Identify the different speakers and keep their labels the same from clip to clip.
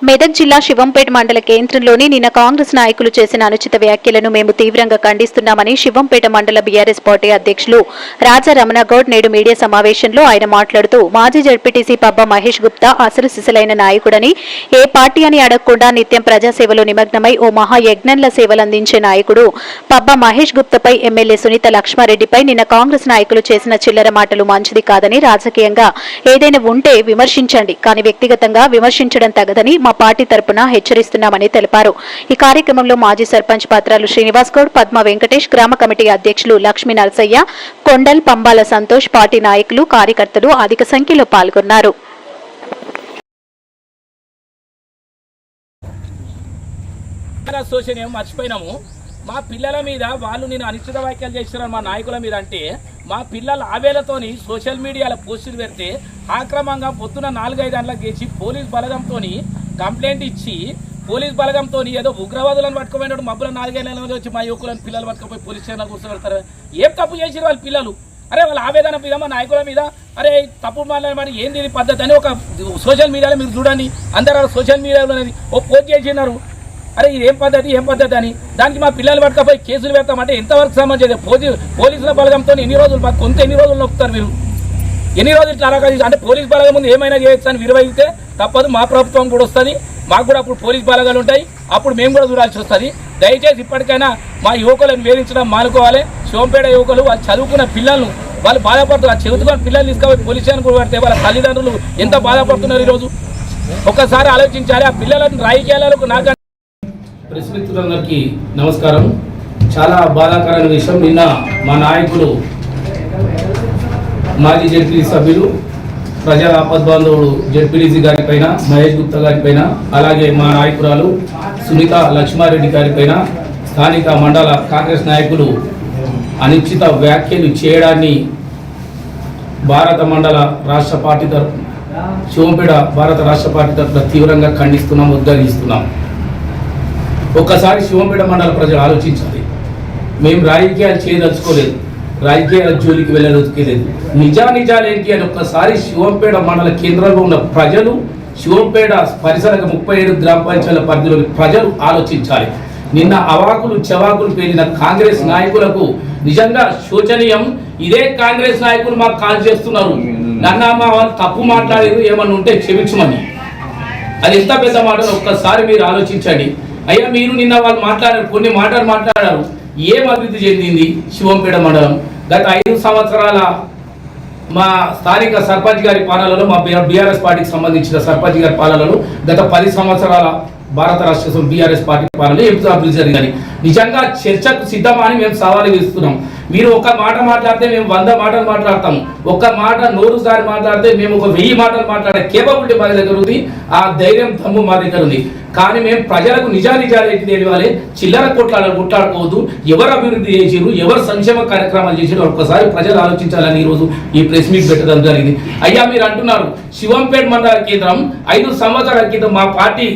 Speaker 1: మెదక్ జిల్లా శివంపేట మండల కేంద్రంలోని నిన్న కాంగ్రెస్ నాయకులు చేసిన అనుచిత వ్యాఖ్యలను మేము తీవ్రంగా ఖండిస్తున్నామని శివంపేట మండల బీఆర్ఎస్ పార్టీ అధ్యక్షులు రాజా రమణగౌడ్ నేడు మీడియా సమావేశంలో ఆయన మాట్లాడుతూ మాజీ జడ్పీటీసీ పబ్బా మహేష్ గుప్తా అసలు సిసలైన నాయకుడని, ఏ పార్టీ అని అడగకుండా నిత్యం ప్రజాసేవలో నిమగ్నమై ఓ మహాయజ్ఞంల సేవలందించే నాయకుడు పబ్బా మహేష్ గుప్తాపై ఎమ్మెల్యే సునీత లక్ష్మారెడ్డిపై నిన్న కాంగ్రెస్ నాయకులు చేసిన చిల్లర మాటలు మంచిది కాదని, రాజకీయంగా ఏదైనా ఉంటే విమర్శించండి కానీ వ్యక్తిగతంగా విమర్శించడం తగదని మా పార్టీ తరపున హెచ్చరిస్తున్నామని తెలిపారు. ఈ కార్యక్రమంలో మాజీ సర్పంచ్ పత్రాలు శ్రీనివాస్ గౌడ్, పద్మ వెంకటేష్, గ్రామ కమిటీ అధ్యక్షులు లక్ష్మీ నరసయ్య, కొండల్, పంబాల సంతోష్, పార్టీ నాయకులు, కార్యకర్తలు అధిక సంఖ్యలో పాల్గొన్నారు.
Speaker 2: మా పిల్లల మీద వాళ్ళు నేను అనిశ్చిత వ్యాఖ్యలు చేస్తున్నారు మా నాయకుల మీద అంటే, మా పిల్లల ఆవేలతోని సోషల్ మీడియాలో పోస్టులు పెడితే ఆక్రమంగా పొద్దున 4-5 గంటలకు గెలిచి పోలీస్ బలగంతో కంప్లైంట్ ఇచ్చి పోలీస్ బలగంతో ఏదో ఉగ్రవాదులను పట్టుకుపోయినట్టు మబ్బుల 4-5 నెలల వచ్చి మా యువకులను పిల్లలు పట్టుకుపోయి పోలీస్ స్టేషన్లో కూర్చోబెడతారు. ఏం తప్పు చేసిరు వాళ్ళ పిల్లలు? అరే వాళ్ళ ఆవేదన మీద మా నాయకుల మీద అరే తప్పు మాట్లాడమని ఏంది పద్ధతి అని ఒక సోషల్ మీడియాలో మీరు చూడండి, అందరూ సోషల్ మీడియాలో ఓ పోస్ట్ చేసినారు. అరే ఇది ఏం పద్ధతి అని దానికి మా పిల్లలు పట్టుకపోయి కేసులు పెడతామంటే ఎంతవరకు సంబంధించి పోలీసుల బలగంతో ఎన్ని రోజులు ఎన్ని రోజులు నొక్కుతారు మీరు? ఎన్ని రోజులు ఇట్లా అంటే పోలీస్ బలగం ముందు ఏమైనా చేయొచ్చు అని విలువైతే తప్పదు. మా ప్రభుత్వం కూడా వస్తుంది, మాకు కూడా అప్పుడు పోలీస్ బలగాలు ఉంటాయి, అప్పుడు మేము కూడా చూడాల్సి వస్తుంది. దయచేసి ఇప్పటికైనా మా యువకులను వేధించడం మానుకోవాలి. శివంపేట యువకులు వాళ్ళు చదువుకున్న పిల్లలను వాళ్ళు బాధపడుతున్నారు. చదువుకున్న పిల్లలు తీసుకుపోయి పోలీస్ స్టేషన్ కూడా పడితే వాళ్ళ తల్లిదండ్రులు ఎంత బాధపడుతున్నారు ఈరోజు ఒక్కసారి ఆలోచించాలి. ఆ పిల్లలను రాజకీయాలకు నాకు ప్రెస్ మిత్రులందరికీ నమస్కారం. చాలా బాధాకరమైన విషయం, నిన్న మా నాయకులు మాజీ జడ్పీటీ సభ్యులు ప్రజా ఆపద్బాంధవుడు జడ్పీటీసీ గారి పైన, మహేష్ గుప్తా గారి పైన, అలాగే మా నాయకురాలు సునీత లక్ష్మారెడ్డి గారి పైన స్థానిక మండల కాంగ్రెస్ నాయకులు అనిశ్చిత వ్యాఖ్యలు చేయడాన్ని భారత మండల రాష్ట్ర పార్టీ తరఫున శివంపేట భారత రాష్ట్ర పార్టీ తరఫున తీవ్రంగా ఖండిస్తున్నాం, ఉద్ఘాటిస్తున్నాం. ఒక్కసారి శివంపేట మండల ప్రజలు ఆలోచించాలి. మేము రాజకీయాలు చేయదలుచుకోలేదు, రాజకీయాల జోలికి వెళ్ళదలుచుకోలేదు. నిజాలు ఏంటి అని ఒక్కసారి శివంపేట మండల కేంద్రంలో ఉన్న ప్రజలు, శివంపేట పరిసర 37 గ్రామ పంచాయతీల పరిధిలోని ప్రజలు ఆలోచించాలి. నిన్న అవాకులు చెవాకులు పేలిన కాంగ్రెస్ నాయకులకు నిజంగా శోచనీయం. ఇదే కాంగ్రెస్ నాయకులు మాకు కాల్ చేస్తున్నారు, నన్న మా వాళ్ళు తప్పు మాట్లాడారు, ఏమన్నా ఉంటే క్షమించమని. అది ఎంత పెద్ద మాటలు ఒక్కసారి మీరు ఆలోచించండి. అయ్యా మీరు నిన్న వాళ్ళు మాట్లాడారు, కొన్ని మాటలు మాట్లాడారు. ఏం అభివృద్ధి చెందింది శివంపేట మండలం? గత 5 సంవత్సరాల మా స్థానిక సర్పంచ్ గారి పాలనలో, మా బీఆర్ఎస్ పార్టీకి సంబంధించిన సర్పంచ్ గారి పాలనలో గత 10 సంవత్సరాల భారత రాష్ట్ర బీఆర్ఎస్ పార్టీ పాలనలో ఏం అభివృద్ధి జరిగిందని నిజంగా చర్చకు సిద్ధమా అని మేము సవాలు వేస్తున్నాం. మీరు ఒక మాట మాట్లాడితే మేము 100 మాటలు మాట్లాడతాము, ఒక్క మాట నోరు సారి మాట్లాడితే మేము ఒక 1000 మాటలు మాట్లాడే కేపబిలిటీ మా దగ్గర ఉంది, ఆ ధైర్యం తమ్ము మా దగ్గర ఉంది. కానీ మేము ప్రజలకు నిజాలు తెలియాలి, చిల్లర కొట్లాడుకోవద్దు. ఎవరు అభివృద్ధి చేసిరు, ఎవరు సంక్షేమ కార్యక్రమాలు చేసిరు ఒక్కసారి ప్రజలు ఆలోచించాలని ఈరోజు ఈ ప్రెస్ మీట్ పెట్టడం జరిగింది. అయ్యా మీరు అంటున్నారు శివంపేట మండల కేంద్రం 5 సంవత్సరాల క్రితం మా పార్టీ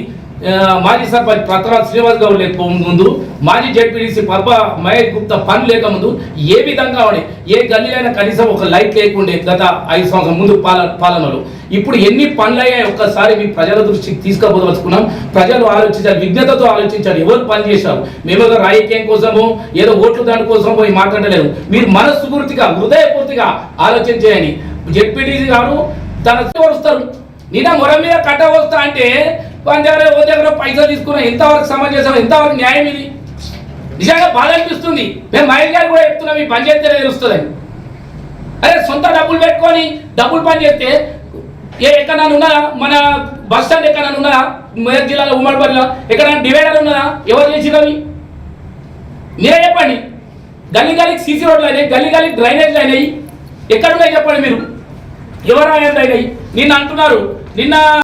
Speaker 2: మాజీ సర్పంచ్ పత్రాలు శ్రీనివాస్ గౌడ్ లేక ముందు, మాజీ జడ్పీటీసీ పబ్బా మహేష్ గుప్తా పని లేక ముందు ఏ విధంగా ఉండే, ఏ గల్లీలైనా కనీసం ఒక లైట్ లేకుండే గత 5 సంవత్సరాల ముందు పాలనలో. ఇప్పుడు ఎన్ని పనులు అయ్యాయి ఒక్కసారి మీ ప్రజల దృష్టికి తీసుకుపోదలుచుకున్నాం. ప్రజలు ఆలోచించాలి, విజ్ఞతతో ఆలోచించాలి. ఎవరు పని చేశారు? మేము ఏదో రాజకీయం కోసమో ఏదో ఓట్లు దాని కోసం పోయి మాట్లాడలేదు. మీరు మనస్ఫూర్తిగా హృదయపూర్తిగా ఆలోచన చేయండి. జడ్పీటీసీ గారు తన వస్తారు, నిన్న మొర మీద కట్ట వస్తా అంటే వాళ్ళ దగ్గర పైసలు తీసుకున్నా ఎంతవరకు సమాజం, ఎంతవరకు న్యాయం? ఇది నిజంగా బాధ అనిపిస్తుంది. మేము మహేష్ గారు కూడా చెప్తున్నాం, ఈ పని చేస్తే తెలుస్తుందని. అరే సొంత డబ్బులు పెట్టుకొని డబ్బులు పని చేస్తే ఎక్కడన్నా ఉన్నదా? మన బస్ స్టాండ్ ఎక్కడన్నా ఉన్నదా? మెదక్ జిల్లాలో ఉమ్మడిపల్లిలో ఎక్కడన్నా డివైడర్ ఉన్నదా? ఎవరు చేసినవి మీరే చెప్పండి. గల్లీకి సీసీ రోడ్లు అయినాయి, గల్లీకి డ్రైనేజ్లు అయినాయి, ఎక్కడున్నాయి చెప్పండి మీరు? ఎవరు అయినాయి? నిన్న అంటున్నారు, నిన్న